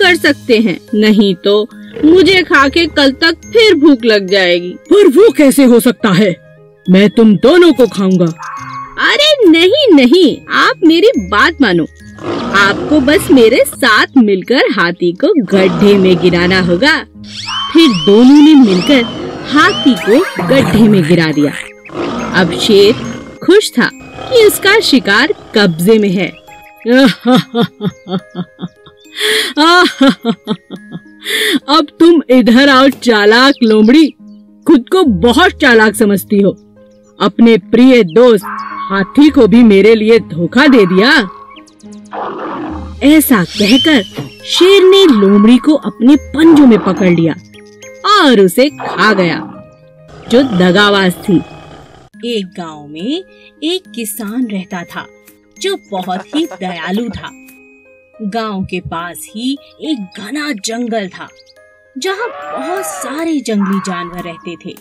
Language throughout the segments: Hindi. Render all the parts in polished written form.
कर सकते हैं, नहीं तो मुझे खा के कल तक फिर भूख लग जाएगी। पर वो कैसे हो सकता है? मैं तुम दोनों को खाऊंगा। अरे नहीं नहीं, आप मेरी बात मानो। आपको बस मेरे साथ मिलकर हाथी को गड्ढे में गिराना होगा। फिर दोनों ने मिलकर हाथी को गड्ढे में गिरा दिया। अब शेर खुश था कि उसका शिकार कब्जे में है। अब तुम इधर आओ चालाक लोमड़ी, खुद को बहुत चालाक समझती हो। अपने प्रिय दोस्त हाथी को भी मेरे लिए धोखा दे दिया। ऐसा कहकर शेर ने लोमड़ी को अपने पंजों में पकड़ लिया और उसे खा गया, जो दगाबाज थी। एक गांव में एक किसान रहता था जो बहुत ही दयालु था। गांव के पास ही एक घना जंगल था जहां बहुत सारे जंगली जानवर रहते थे।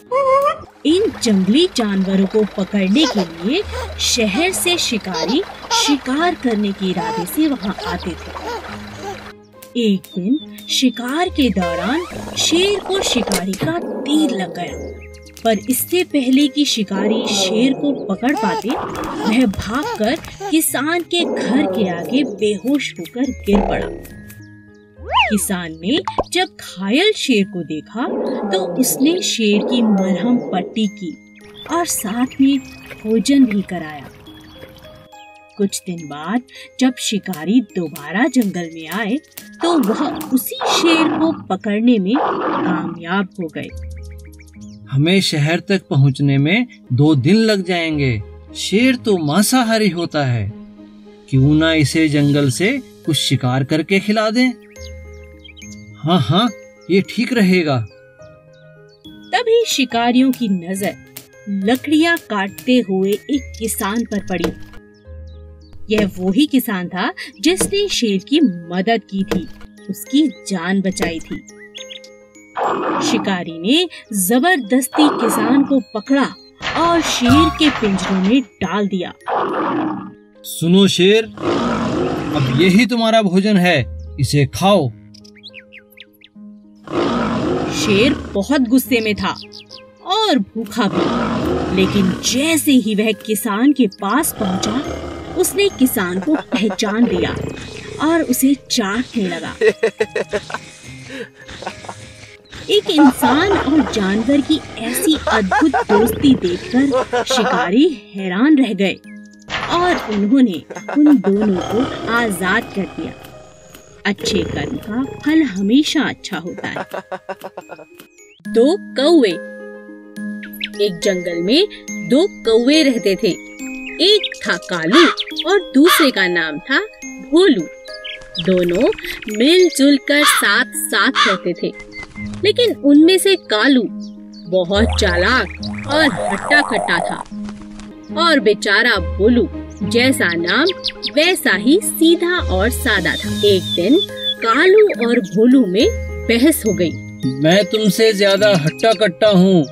इन जंगली जानवरों को पकड़ने के लिए शहर से शिकारी शिकार करने के इरादे से वहां आते थे। एक दिन शिकार के दौरान शेर को शिकारी का तीर लग गया, पर इससे पहले कि शिकारी शेर को पकड़ पाते, वह भागकर किसान के घर के आगे बेहोश होकर गिर पड़ा। किसान ने जब घायल शेर को देखा तो उसने शेर की मरहम पट्टी की और साथ में भोजन भी कराया। कुछ दिन बाद जब शिकारी दोबारा जंगल में आए तो वह उसी शेर को पकड़ने में कामयाब हो गए। हमें शहर तक पहुंचने में 2 दिन लग जाएंगे। शेर तो मांसाहारी होता है, क्यों ना इसे जंगल से कुछ शिकार करके खिला दें। हाँ हाँ, ये ठीक रहेगा। तभी शिकारियों की नजर लकड़ियां काटते हुए एक किसान पर पड़ी। यह वही किसान था जिसने शेर की मदद की थी, उसकी जान बचाई थी। शिकारी ने जबरदस्ती किसान को पकड़ा और शेर के पिंजरों में डाल दिया। सुनो शेर, अब यही तुम्हारा भोजन है, इसे खाओ। शेर बहुत गुस्से में था और भूखा भी, लेकिन जैसे ही वह किसान के पास पहुंचा, उसने किसान को पहचान लिया और उसे चाटने लगा। एक इंसान और जानवर की ऐसी अद्भुत दोस्ती देखकर शिकारी हैरान रह गए और उन्होंने उन दोनों को आजाद कर दिया। अच्छे कर्म का फल हमेशा अच्छा होता है। 2 कौवे। एक जंगल में 2 कौवे रहते थे। एक था कालू और दूसरे का नाम था भोलू। दोनों मिलजुल कर साथ साथ रहते थे, लेकिन उनमें से कालू बहुत चालाक और हट्टा कट्टा था और बेचारा भोलू जैसा नाम वैसा ही सीधा और सादा था। एक दिन कालू और भोलू में बहस हो गई। मैं तुमसे ज्यादा हट्टा कट्टा हूँ,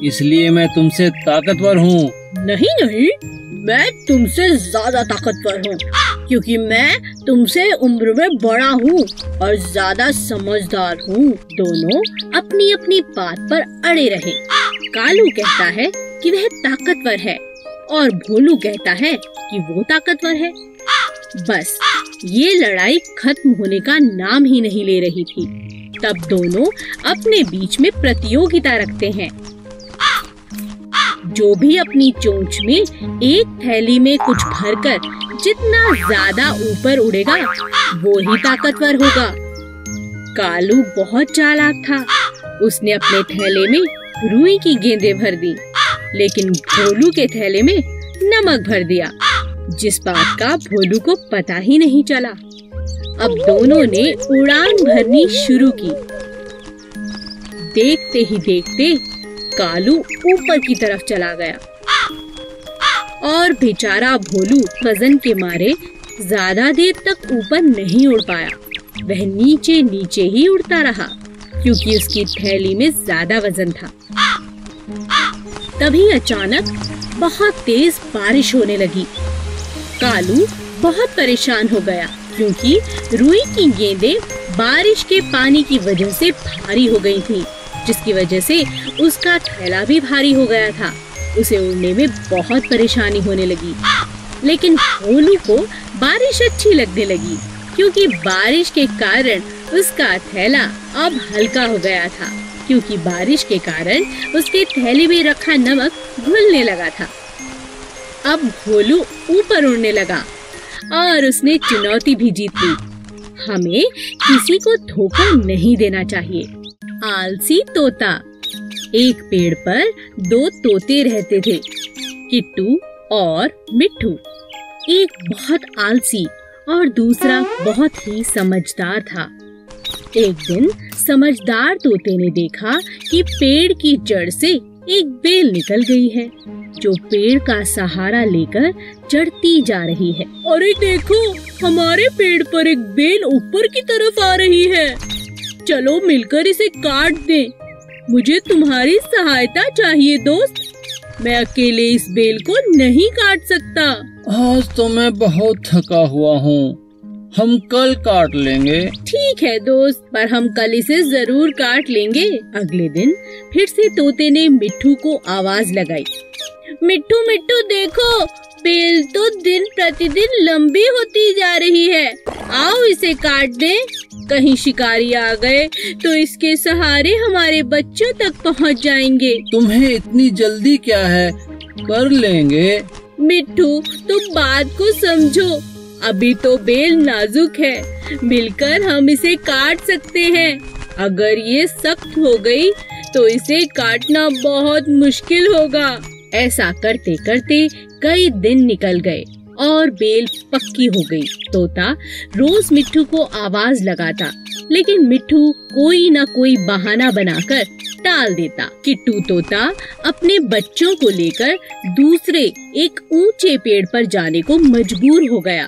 इसलिए मैं तुमसे ताकतवर हूँ। नहीं नहीं, मैं तुमसे ज्यादा ताकतवर हूँ, क्योंकि मैं तुमसे उम्र में बड़ा हूँ और ज्यादा समझदार हूँ। दोनों अपनी अपनी बात पर अड़े रहे। कालू कहता है कि वह ताकतवर है और भोलू कहता है कि वो ताकतवर है। बस ये लड़ाई खत्म होने का नाम ही नहीं ले रही थी। तब दोनों अपने बीच में प्रतियोगिता रखते हैं। जो भी अपनी चोंच में एक थैली में कुछ भरकर जितना ज्यादा ऊपर उड़ेगा, वो ही ताकतवर होगा। कालू बहुत चालाक था। उसने अपने थैले में रुई की गेंदें भर दी, लेकिन भोलू के थैले में नमक भर दिया, जिस बात का भोलू को पता ही नहीं चला। अब दोनों ने उड़ान भरनी शुरू की। देखते ही देखते कालू ऊपर की तरफ चला गया और बेचारा भोलू वजन के मारे ज्यादा देर तक ऊपर नहीं उड़ पाया। वह नीचे नीचे ही उड़ता रहा, क्योंकि उसकी थैली में ज्यादा वजन था। तभी अचानक बहुत तेज बारिश होने लगी। कालू बहुत परेशान हो गया, क्योंकि रुई की गेंदें बारिश के पानी की वजह से भारी हो गई थी, जिसकी वजह से उसका थैला भी भारी हो गया था। उसे उड़ने में बहुत परेशानी होने लगी। लेकिन भोलू को बारिश अच्छी लगने लगी, क्योंकि बारिश के कारण उसका थैला अब हल्का हो गया था, क्योंकि बारिश के कारण उसके थैले में रखा नमक घुलने लगा था। अब भोलू ऊपर उड़ने लगा और उसने चुनौती भी जीत ली। हमें किसी को धोखा नहीं देना चाहिए। आलसी तोता। एक पेड़ पर 2 तोते रहते थे, किट्टू और मिट्ठू। एक बहुत आलसी और दूसरा बहुत ही समझदार था। एक दिन समझदार तोते ने देखा कि पेड़ की जड़ से एक बेल निकल गई है, जो पेड़ का सहारा लेकर चढ़ती जा रही है। अरे देखो, हमारे पेड़ पर एक बेल ऊपर की तरफ आ रही है। चलो मिलकर इसे काट दें। मुझे तुम्हारी सहायता चाहिए दोस्त। मैं अकेले इस बेल को नहीं काट सकता। आज तो मैं बहुत थका हुआ हूँ, हम कल काट लेंगे। ठीक है दोस्त, पर हम कल इसे जरूर काट लेंगे। अगले दिन फिर से तोते ने मिट्ठू को आवाज लगाई। मिट्ठू मिट्ठू देखो, बेल तो दिन प्रतिदिन लंबी होती जा रही है। आओ इसे काट दें। कहीं शिकारी आ गए तो इसके सहारे हमारे बच्चों तक पहुंच जाएंगे। तुम्हें इतनी जल्दी क्या है, कर लेंगे। मिट्ठू तुम बात को समझो, अभी तो बेल नाजुक है, मिलकर हम इसे काट सकते हैं। अगर ये सख्त हो गई तो इसे काटना बहुत मुश्किल होगा। ऐसा करते करते कई दिन निकल गए और बेल पक्की हो गई। तोता रोज मिट्ठू को आवाज लगाता, लेकिन मिट्ठू कोई न कोई बहाना बनाकर टाल देता। किट्टू तोता अपने बच्चों को लेकर दूसरे एक ऊंचे पेड़ पर जाने को मजबूर हो गया,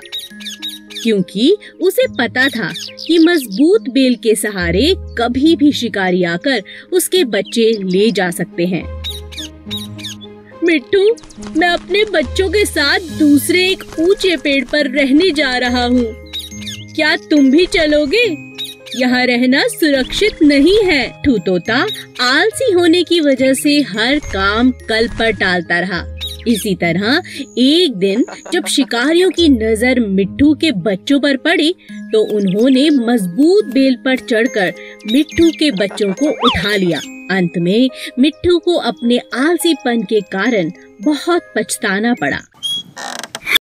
क्योंकि उसे पता था कि मजबूत बेल के सहारे कभी भी शिकारी आकर उसके बच्चे ले जा सकते हैं। मिट्टू, मैं अपने बच्चों के साथ दूसरे एक ऊंचे पेड़ पर रहने जा रहा हूँ। क्या तुम भी चलोगे? यहाँ रहना सुरक्षित नहीं है। मिट्ठू तोता आलसी होने की वजह से हर काम कल पर टालता रहा। इसी तरह एक दिन जब शिकारियों की नजर मिट्ठू के बच्चों पर पड़ी, तो उन्होंने मजबूत बेल पर चढ़कर मिट्ठू के बच्चों को उठा लिया। अंत में मिट्ठू को अपने आलसीपन के कारण बहुत पछताना पड़ा।